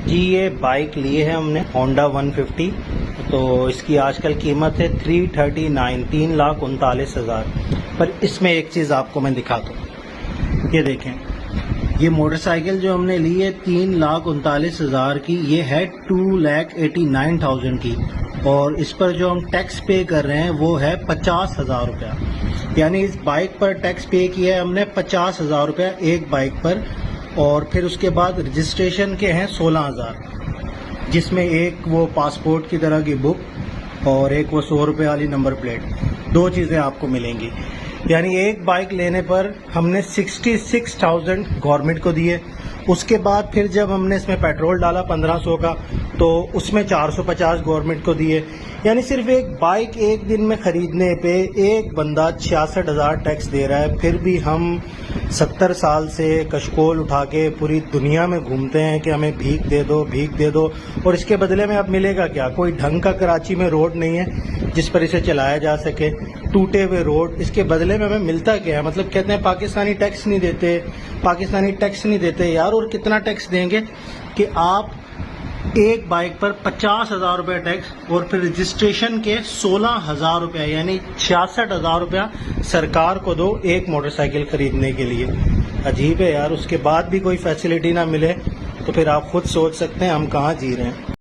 جی یہ بائک لی ہے ہم نے ہونڈا 150، تو اس کی آج کل قیمت ہے 339، 3,39,000۔ پر اس میں ایک چیز آپ کو میں دکھاتا ہوں، یہ دیکھیں، یہ موٹر سائیکل جو ہم نے لی ہے 3,39,000 کی، یہ ہے 2,89,000 کی، اور اس پر جو ہم ٹیکس پے کر رہے ہیں وہ ہے 50,000 روپیہ۔ یعنی اس بائک پر ٹیکس پے کیا ہے ہم نے 50,000 روپیہ ایک بائک پر، اور پھر اس کے بعد رجسٹریشن کے ہیں 16,000، جس میں ایک وہ پاسپورٹ کی طرح کی بک اور ایک وہ 100 روپے والی نمبر پلیٹ، دو چیزیں آپ کو ملیں گی۔ یعنی ایک بائک لینے پر ہم نے 66,000 گورنمنٹ کو دیے۔ اس کے بعد پھر جب ہم نے اس میں پیٹرول ڈالا 1,500 کا، تو اس میں 450 گورنمنٹ کو دیے۔ یعنی صرف ایک بائک ایک دن میں خریدنے پہ ایک بندہ 66,000 ٹیکس دے رہا ہے۔ پھر بھی ہم 70 سال سے کشکول اٹھا کے پوری دنیا میں گھومتے ہیں کہ ہمیں بھیک دے دو، بھیک دے دو، اور اس کے بدلے میں اب ملے گا کیا؟ کوئی ڈھنگ کا کراچی میں روڈ نہیں ہے جس پر اسے چلایا جا سکے، ٹوٹے ہوئے روڈ۔ اس کے بدلے میں ہمیں ملتا کیا ہے؟ مطلب کہتے ہیں پاکستانی ٹیکس نہیں دیتے، پاکستانی ٹیکس نہیں دیتے۔ یار اور کتنا ٹیکس دیں گے کہ آپ ایک بائک پر 50,000 روپے ٹیکس، اور پھر رجسٹریشن کے 16,000 روپے، یعنی 66,000 روپیہ سرکار کو دو ایک موٹر سائیکل خریدنے کے لیے۔ عجیب ہے یار، اس کے بعد بھی کوئی فیسلٹی نہ ملے تو پھر آپ خود سوچ سکتے ہیں ہم کہاں جی رہے ہیں۔